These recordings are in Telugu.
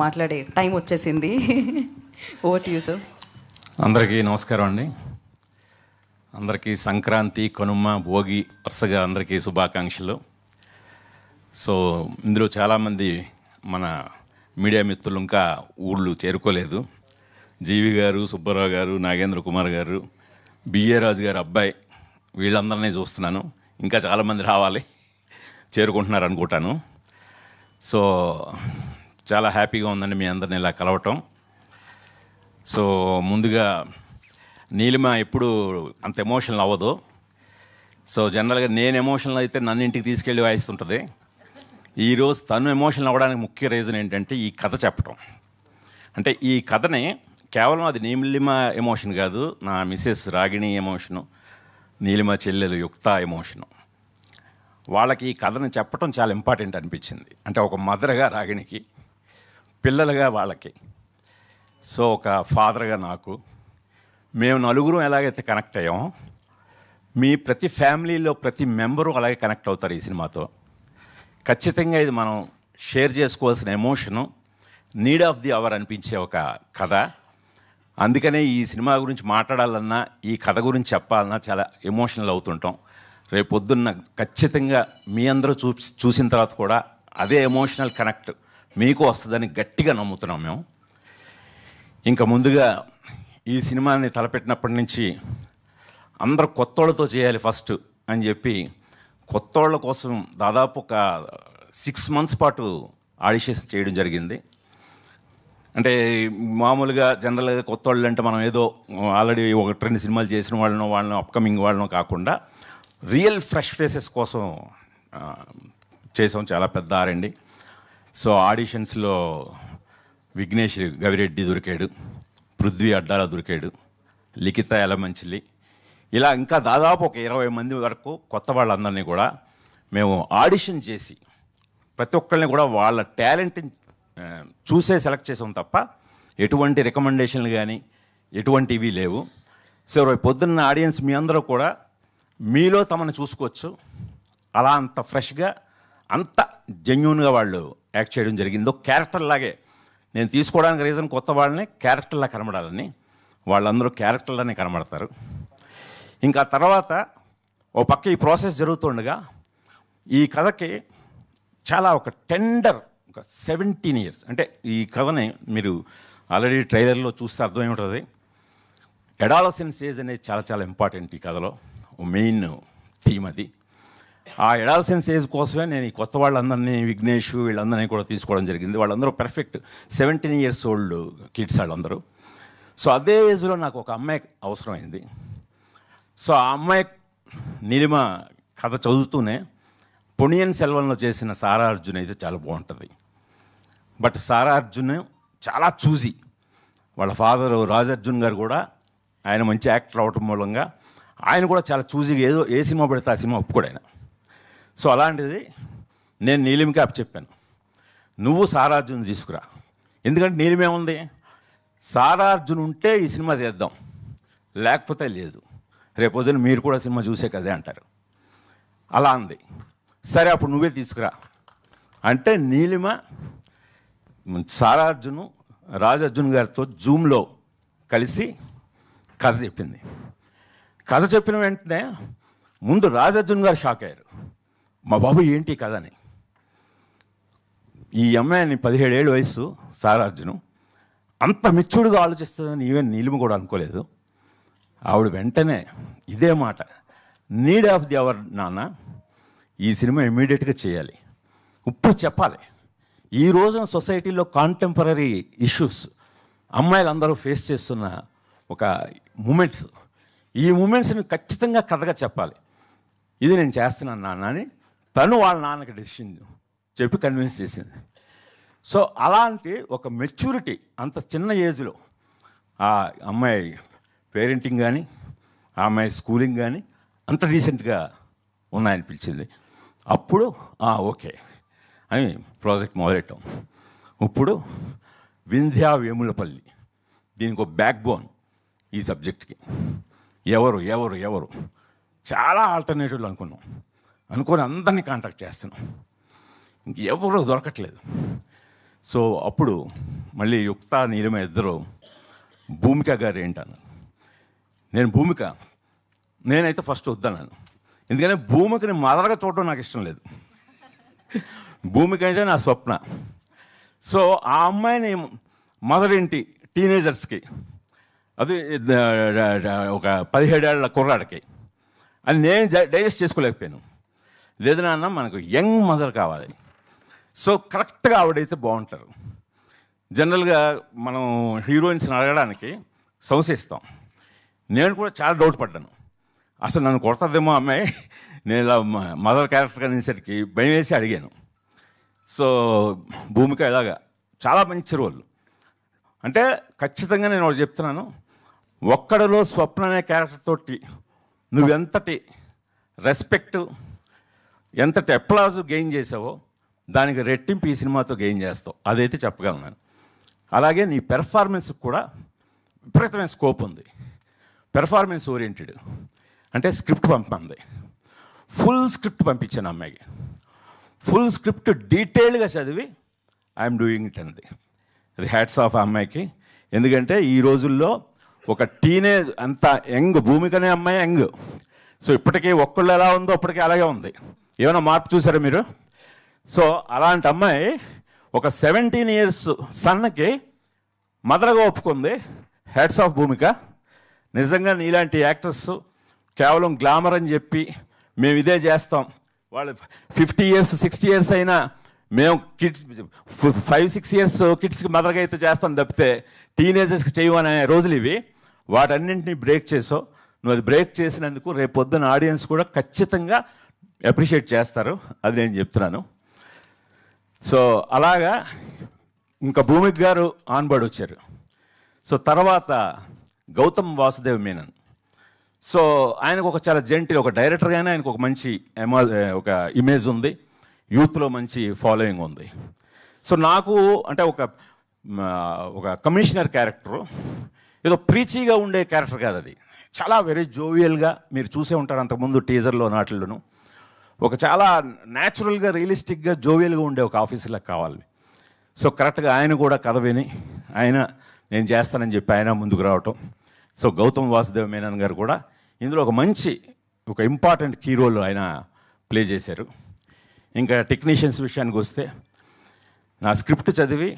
మాట్లాడే టైం వచ్చేసింది. Over to you sir. అందరికీ నమస్కారం అండి. అందరికీ సంక్రాంతి, కనుమ, భోగి వరుసగా అందరికీ శుభాకాంక్షలు. సో ఇందులో చాలామంది మన మీడియా మిత్రులు ఇంకా ఊళ్ళు చేరుకోలేదు. జీవి గారు, సుబ్బారావు గారు, నాగేంద్ర కుమార్ గారు, బిఏ రాజు గారు అబ్బాయి, వీళ్ళందరినీ చూస్తున్నాను. ఇంకా చాలామంది రావాలి, చేరుకుంటున్నారు అనుకుంటాను. సో చాలా హ్యాపీగా ఉందండి మీ అందరిని ఇలా కలవటం. సో ముందుగా నీలిమ ఎప్పుడు అంత ఎమోషనల్ అవ్వదు. సో జనరల్గా నేను ఎమోషనల్ అయితే నన్ను ఇంటికి తీసుకెళ్ళి వాయిస్తుంటుంది. ఈరోజు తను ఎమోషనల్ అవ్వడానికి ముఖ్య రీజన్ ఏంటంటే ఈ కథ చెప్పటం. అంటే ఈ కథని కేవలం అది నీలిమ ఎమోషన్ కాదు, నా మిసెస్ రాగిణి ఎమోషను, నీలిమ చెల్లెలు యుక్త ఎమోషను. వాళ్ళకి ఈ కథను చెప్పటం చాలా ఇంపార్టెంట్ అనిపించింది. అంటే ఒక మదర్గా రాగిణికి, పిల్లలుగా వాళ్ళకి, సో ఒక ఫాదర్గా నాకు, మేము నలుగురం ఎలాగైతే కనెక్ట్ అయ్యామో మీ ప్రతి ఫ్యామిలీలో ప్రతి మెంబరు అలాగే కనెక్ట్ అవుతారు ఈ సినిమాతో. ఖచ్చితంగా ఇది మనం షేర్ చేసుకోవాల్సిన ఎమోషను, నీడ్ ఆఫ్ ది అవర్ అనిపించే ఒక కథ. అందుకనే ఈ సినిమా గురించి మాట్లాడాలన్నా, ఈ కథ గురించి చెప్పాలన్నా చాలా ఎమోషనల్ అవుతుంటాం. రేపు పొద్దున్న ఖచ్చితంగా మీ అందరూ చూసిన తర్వాత కూడా అదే ఎమోషనల్ కనెక్ట్ మీకు వస్తుందని గట్టిగా నమ్ముతున్నాం మేము. ఇంకా ముందుగా ఈ సినిమాని తలపెట్టినప్పటి నుంచి అందరూ కొత్తోళ్ళతో చేయాలి ఫస్ట్ అని చెప్పి కొత్తోళ్ళ కోసం దాదాపు ఒక 6 months పాటు ఆడిషన్స్ చేయడం జరిగింది. అంటే మామూలుగా జనరల్గా కొత్త వాళ్ళు అంటే మనం ఏదో ఆల్రెడీ 1-2 సినిమాలు చేసిన వాళ్ళను అప్కమింగ్ వాళ్ళను కాకుండా రియల్ ఫ్రెష్ ఫేసెస్ కోసం చేసాం. చాలా పెద్ద ఆరండి. సో ఆడిషన్స్లో విఘ్నేష్ గవిరెడ్డి దొరికాడు, పృథ్వీ అడ్డాల దొరికాడు, లిఖిత ఎలమంచిలి, ఇలా ఇంకా దాదాపు ఒక 20 మంది వరకు కొత్త వాళ్ళందరినీ కూడా మేము ఆడిషన్ చేసి ప్రతి ఒక్కరిని కూడా వాళ్ళ టాలెంట్ని చూసే సెలెక్ట్ చేసాం తప్ప ఎటువంటి రికమెండేషన్లు కానీ ఎటువంటివి లేవు. సో రేపు పొద్దున్న ఆడియన్స్ మీ అందరూ కూడా మీలో తమను చూసుకోవచ్చు. అలా అంత ఫ్రెష్గా అంత జెన్యూన్గా వాళ్ళు యాక్ట్ చేయడం జరిగిందో క్యారెక్టర్ లాగే. నేను తీసుకోవడానికి రీజన్ కొత్త వాళ్ళని క్యారెక్టర్లా కనబడాలని, వాళ్ళందరూ క్యారెక్టర్లానే కనబడతారు. ఇంకా తర్వాత ఓ పక్క ఈ ప్రాసెస్ జరుగుతుండగా ఈ కథకి చాలా ఒక టెండర్, ఒక 17 years, అంటే ఈ కథని మీరు ఆల్రెడీ ట్రైలర్లో చూస్తే అర్థమై ఉంటుంది. అడాలసెన్స్ ఏజ్ అనేది చాలా చాలా ఇంపార్టెంట్ ఈ కథలో, మెయిన్ థీమ్ అది. ఆ అడాలసెన్స్ ఏజ్ కోసమే నేను ఈ కొత్త వాళ్ళందరినీ, విఘ్నేష్ వీళ్ళందరినీ కూడా తీసుకోవడం జరిగింది. వాళ్ళందరూ పర్ఫెక్ట్ 17 years old కిడ్స్ వాళ్ళందరూ. సో అదే ఏజ్లో నాకు ఒక అమ్మాయి అవసరమైంది. సో ఆ అమ్మాయి నీలిమ కథ చదువుతూనే పొన్నియిన్ సెల్వన్లో చేసిన సారా అర్జున్ అయితే చాలా బాగుంటుంది. బట్ సారా అర్జున్ చాలా చూసి, వాళ్ళ ఫాదర్ రాజర్జున్ గారు కూడా ఆయన మంచి యాక్టర్ అవటం మూలంగా ఆయన కూడా చాలా చూసిగా ఏదో ఏ సినిమా పెడితే ఆ సినిమా ఒప్పుకోడు ఆయన. సో అలాంటిది నేను నీలిమకి చెప్పాను, నువ్వు సారా అర్జున్ తీసుకురా. ఎందుకంటే నీలిమేముంది, సారా అర్జున్ ఉంటే ఈ సినిమా తీద్దాం, లేకపోతే లేదు, రేపొద్దున మీరు కూడా సినిమా చూసే కదే అంటారు. అలా అంది. సరే అప్పుడు నువ్వే తీసుకురా అంటే నీలిమ సారా అర్జున్ రాజర్జున్ గారితో జూమ్లో కలిసి కథ చెప్పింది. కథ చెప్పిన వెంటనే ముందు రాజర్జున్ గారు షాక్ అయ్యారు, మా బాబు ఏంటి కథ అని. ఈ అమ్మాయిని 17 ఏళ్ళ వయసు సారా అర్జున్ అంత మెచ్యూర్డ్గా ఆలోచిస్తుందని ఈవెన్ నీలిమ కూడా అనుకోలేదు. ఆవిడ వెంటనే ఇదే మాట, నీడ్ ఆఫ్ ది అవర్ నాన్న, ఈ సినిమా ఇమ్మీడియట్గా చేయాలి, ఇప్పుడు చెప్పాలి. ఈ రోజున సొసైటీలో కాంటెంపరీ ఇష్యూస్ అమ్మాయిలందరూ ఫేస్ చేస్తున్న ఒక మూమెంట్స్, ఈ మూమెంట్స్ని ఖచ్చితంగా కథగా చెప్పాలి, ఇది నేను చేస్తున్నాను నాన్న అని తను వాళ్ళ నాన్నకి డెసిషన్ చెప్పి కన్విన్స్ చేసింది. సో అలాంటి ఒక మెచ్యూరిటీ అంత చిన్న ఏజ్లో ఆ అమ్మాయి పేరెంటింగ్ కానీ ఆ అమ్మాయి స్కూలింగ్ కానీ అంత రీసెంట్గా ఉన్నాయనిపించింది. అప్పుడు ఓకే అని ప్రాజెక్ట్ మొదలెట్టాం. ఇప్పుడు వింధ్యా వేములపల్లి, దీనికి ఒక బ్యాక్ బోన్ ఈ సబ్జెక్ట్కి. ఎవరు ఎవరు ఎవరు చాలా ఆల్టర్నేటివ్లు అనుకుని అందరినీ కాంటాక్ట్ చేస్తున్నాం, ఇంకెవరు దొరకట్లేదు. సో అప్పుడు మళ్ళీ యుక్త నీలిమ ఇద్దరు భూమిక గారు ఏంటన్నారు. నేను భూమిక నేనైతే ఫస్ట్ వద్దన్నాను. ఎందుకంటే భూమికని మదరగా చూడడం నాకు ఇష్టం లేదు. భూమిక అంటే నా స్వప్న. సో ఆ అమ్మాయిని మదర్ ఏంటి టీనేజర్స్కి, అది ఒక 17 ఏళ్ల కుర్రాడికి, అది నేను డైజెస్ట్ చేసుకోలేకపోయాను. లేదు నాన్న మనకు యంగ్ మదర్ కావాలి. సో కరెక్ట్గా ఆవిడైతే బాగుంటారు. జనరల్గా మనం హీరోయిన్స్ని అడగడానికి సంశయిస్తాం. నేను కూడా చాలా డౌట్ పడ్డాను, అసలు నన్ను కొడతాదేమో అమ్మాయి, నేను ఇలా మదర్ క్యారెక్టర్ అనేసరికి భయం వేసి అడిగాను. సో భూమిక ఇలాగా చాలా మంచి రోల్. అంటే ఖచ్చితంగా నేను ఒకటి చెప్తున్నాను, ఒక్కడిలో స్వప్న అనే క్యారెక్టర్ తోటి నువ్వెంతటి రెస్పెక్ట్, ఎంతటి అప్లాజ్ గెయిన్ చేసావో దానికి రెట్టింపు ఈ సినిమాతో గెయిన్ చేస్తావు, అదైతే చెప్పగలను నేను. అలాగే నీ పెర్ఫార్మెన్స్కి కూడా విపరీతమైన స్కోప్ ఉంది. పెర్ఫార్మెన్స్ ఓరియంటెడ్ అంటే స్క్రిప్ట్ పంపింది, ఫుల్ స్క్రిప్ట్ పంపించాను అమ్మాయికి. ఫుల్ స్క్రిప్ట్ డీటెయిల్డ్గా చదివి ఐఎమ్ డూయింగ్ ఇట్ అంది. అది హ్యాట్స్ ఆఫ్ అమ్మాయికి. ఎందుకంటే ఈ రోజుల్లో ఒక టీనేజ్ అంత యంగ్, భూమికనే అమ్మాయి యంగ్. సో ఇప్పటికీ ఒక్కళ్ళు ఎలా ఉందో అప్పటికీ అలాగే ఉంది. ఏమైనా మార్పు చూసారా మీరు? సో అలాంటి అమ్మాయి ఒక 17 years సన్నకి మదర్గా ఒప్పుకుంది. హ్యాట్స్ ఆఫ్ భూమిక. నిజంగా నీలాంటి యాక్టర్స్ కేవలం గ్లామర్ అని చెప్పి మేము ఇదే చేస్తాం, వాళ్ళు 50 years 60 years అయినా మేము కిడ్స్ 5-6 years కిడ్స్కి మదర్గా అయితే చేస్తాం తప్పితే టీనేజర్స్కి చేయమనే రోజులు ఇవి. వాటన్నింటినీ బ్రేక్ చేసావు. నువ్వు అది బ్రేక్ చేసినందుకు రేపు పొద్దున్న ఆడియన్స్ కూడా ఖచ్చితంగా అప్రిషియేట్ చేస్తారు, అది నేను చెప్తున్నాను. సో అలాగా ఇంకా భూమిక గారు ఆన్బర్డ్ వచ్చారు. సో తర్వాత గౌతమ్ వాసుదేవ్ మీనన్. సో ఆయనకు ఒక చాలా జెంటిల్, ఒక డైరెక్టర్గానే ఆయనకు ఒక మంచి ఒక ఇమేజ్ ఉంది, యూత్లో మంచి ఫాలోయింగ్ ఉంది. సో నాకు అంటే ఒక కమిషనర్ క్యారెక్టరు ఏదో ప్రీచీగా ఉండే క్యారెక్టర్ కాదు, అది చాలా వెరీ జోవియల్గా మీరు చూసే ఉంటారు అంతకుముందు టీజర్లో నాటిల్లోనూ. ఒక చాలా న్యాచురల్గా రియలిస్టిక్గా జోవియల్గా ఉండే ఒక ఆఫీసర్లకు కావాలి. సో కరెక్ట్గా ఆయన కూడా కథ విని ఆయన నేను చేస్తానని చెప్పి ఆయన ముందుకు రావటం. సో గౌతమ్ వాసుదేవ్ మేనన్ గారు కూడా ఇందులో ఒక ఇంపార్టెంట్ కీ రోల్ ఆయన ప్లే చేశారు. ఇంకా టెక్నీషియన్స్ విషయానికి వస్తే నా స్క్రిప్ట్ చదివి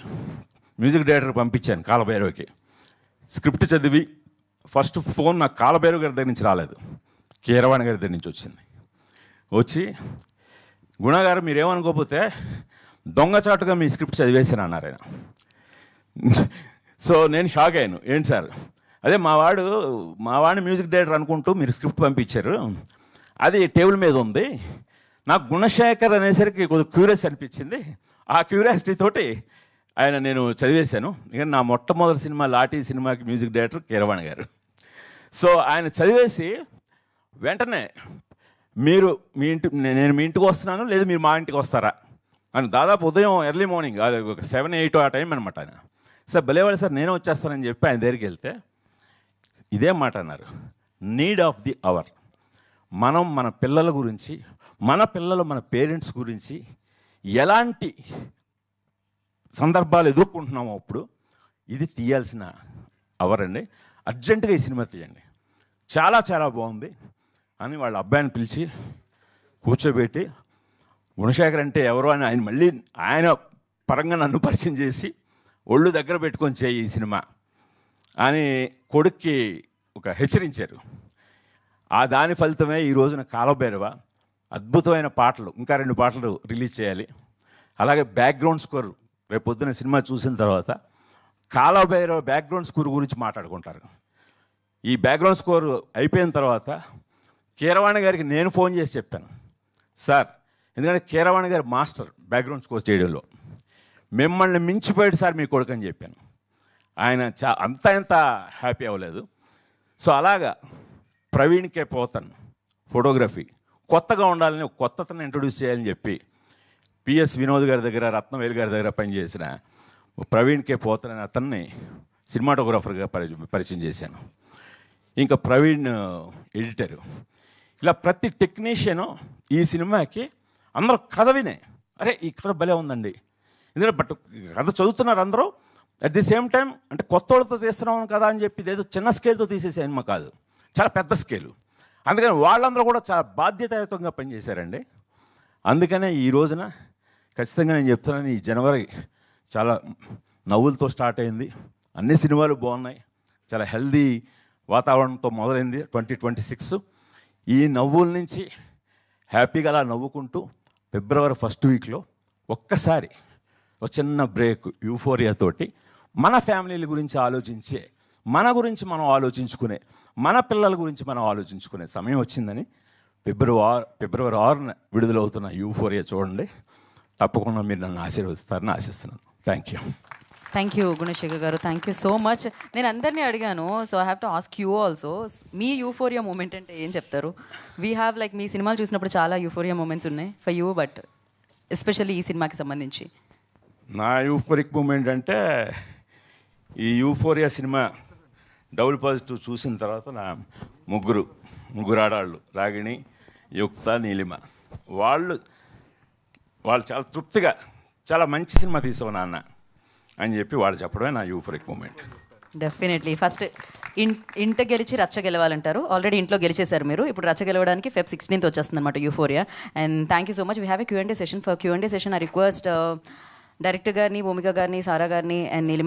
మ్యూజిక్ డైరెక్టర్ పంపించాను కాలభైరవకి. స్క్రిప్ట్ చదివి ఫస్ట్ ఫోన్ నాకు కాలభైరవ్ గారి దగ్గర నుంచి రాలేదు, కీరవాణి గారి దగ్గర నుంచి వచ్చింది. వచ్చి గుణగారు మీరేమనుకోకపోతే దొంగచాటుగా మీ స్క్రిప్ట్ చదివేసాను అన్నారు ఆయన. సో నేను షాక్ అయ్యాను, ఏంటి సార్, అదే మా వాడిని మ్యూజిక్ డైరెక్టర్ అనుకుంటూ మీరు స్క్రిప్ట్ పంపించారు, అది టేబుల్ మీద ఉంది. నాకు గుణశేఖర్ అనేసరికి కొద్దిగా క్యూరియస్ అనిపించింది. ఆ క్యూరియాసిటీ తోటి నేను చదివేశాను. ఇక నా మొట్టమొదటి సినిమా లాఠీ సినిమాకి మ్యూజిక్ డైరెక్టర్ కీరవాణి గారు. సో ఆయన చదివేసి వెంటనే నేను మీ ఇంటికి వస్తున్నాను, లేదు మీరు మా ఇంటికి వస్తారా అని దాదాపు ఉదయం ఎర్లీ మార్నింగ్ ఒక 7-8 ఆ టైం అనమాట. ఆయన సార్ భలేవాడు సార్, నేనే వచ్చేస్తానని చెప్పి ఆయన దగ్గరికి వెళ్తే ఇదే మాట అన్నారు, నీడ్ ఆఫ్ ది అవర్. మనం మన పిల్లల గురించి, మన పేరెంట్స్ గురించి ఎలాంటి సందర్భాలు ఎదుర్కొంటున్నామో అప్పుడు ఇది తీయాల్సిన అవర్ అండి, అర్జెంటుగా ఈ సినిమా తీయండి, చాలా చాలా బాగుంది అని వాళ్ళ అబ్బాయిని పిలిచి కూర్చోబెట్టి గుణశేఖర్ అంటే ఎవరో అని ఆయన పరంగా నన్ను పరిచయం చేసి ఒళ్ళు దగ్గర పెట్టుకొని చేయి ఈ సినిమా అని కొడుక్కి హెచ్చరించారు. దాని ఫలితమే ఈ రోజున కాలభైరవ అద్భుతమైన పాటలు, ఇంకా 2 పాటలు రిలీజ్ చేయాలి. అలాగే బ్యాక్గ్రౌండ్ స్కోర్ రేపు పొద్దున్న సినిమా చూసిన తర్వాత కాలభైరవ బ్యాక్గ్రౌండ్ స్కోర్ గురించి మాట్లాడుకుంటారు. ఈ బ్యాక్గ్రౌండ్ స్కోర్ అయిపోయిన తర్వాత కీరవాణి గారికి నేను ఫోన్ చేసి చెప్పాను, సార్ ఎందుకంటే కీరవాణి గారు మాస్టర్ బ్యాక్గ్రౌండ్ స్కోర్ చేయడంలో, మిమ్మల్ని మించిపోయాడు సార్ మీ కొడుకు అని చెప్పాను. ఆయన ఎంత హ్యాపీ అవ్వలేదు. సో అలాగా ప్రవీణ్ కే పోతన్ ఫోటోగ్రఫీ కొత్తగా ఉండాలని, కొత్తతను ఇంట్రొడ్యూస్ చేయాలని చెప్పి పిఎస్ వినోద్ గారి దగ్గర, రత్నవేలు గారి దగ్గర పనిచేసిన ప్రవీణ్ కే పోతన్ అనే అతన్ని సినిమాటోగ్రాఫర్గా పరిచయం చేశాను. ఇంకా ప్రవీణ్ ఎడిటరు. ఇలా ప్రతి టెక్నీషియను ఈ సినిమాకి అందరూ కథ వినే, అరే ఈ కథ భలే ఉందండి, ఎందుకంటే బట్ కథ చదువుతున్నారు అందరూ. అట్ ది సేమ్ టైం అంటే కొత్త వాళ్ళతో తీస్తున్నాం కదా అని చెప్పి ఏదో చిన్న స్కేల్తో తీసే సినిమా కాదు, చాలా పెద్ద స్కేలు. అందుకని వాళ్ళందరూ కూడా చాలా బాధ్యతాయుతంగా పనిచేశారండి. అందుకనే ఈ రోజున ఖచ్చితంగా నేను చెప్తున్నాను, ఈ జనవరి చాలా నవ్వులతో స్టార్ట్ అయింది. అన్ని సినిమాలు బాగున్నాయి, చాలా హెల్దీ వాతావరణంతో మొదలైంది 2026. ఈ నవ్వుల నుంచి హ్యాపీగా అలా నవ్వుకుంటూ ఫిబ్రవరి ఫస్ట్ వీక్లో ఒక్కసారి ఒక చిన్న బ్రేక్ యూఫోరియాతోటి మన ఫ్యామిలీల గురించి ఆలోచించే, మన గురించి మనం ఆలోచించుకునే, మన పిల్లల గురించి మనం ఆలోచించుకునే సమయం వచ్చిందని ఫిబ్రవరి 6న విడుదలవుతున్న యూఫోరియా చూడండి. తప్పకుండా మీరు నన్ను ఆశీర్వదిస్తారని ఆశిస్తున్నాను. థ్యాంక్ యూ గుణశేఖర్ గారు, థ్యాంక్ యూ సో మచ్. నేను అందరినీ అడిగాను, so I have to ask you also. మీ యూఫోరియా మూమెంట్ అంటే ఏం చెప్తారు? వీ హ్యావ్ లైక్ మీ సినిమాలు చూసినప్పుడు చాలా యూఫోరియా మూమెంట్స్ ఉన్నాయి ఫర్ యూ, బట్ ఎస్పెషల్లీ ఈ సినిమాకి సంబంధించి. నా యూఫోరిక్ మూమెంట్ అంటే ఈ యూఫోరియా సినిమా డబుల్ పాజిటివ్ చూసిన తర్వాత నా ముగ్గురు ఆడాళ్ళు, రాగిణి, యుక్త, నీలిమ, వాళ్ళు చాలా తృప్తిగా చాలా మంచి సినిమా తీసావు నాన్న అని చెప్పి వాళ్ళు చెప్పడమే నా యూఫోరిక్ మూమెంట్. డెఫినెట్లీ. ఫస్ట్ ఇంట గెలిచి రచ్చ గెలవాలంటారు. ఆల్రెడీ ఇంట్లో గెలిచేశారు మీరు, ఇప్పుడు రచ్చ గెలవడానికి Feb 16th వచ్చేస్తుంది అనమాట euphoria. And thank you so much. We have a Q&A session. For Q&A session I request director గారిని, భూమిక గారిని, సారా గారిని అండ్ నీలిమ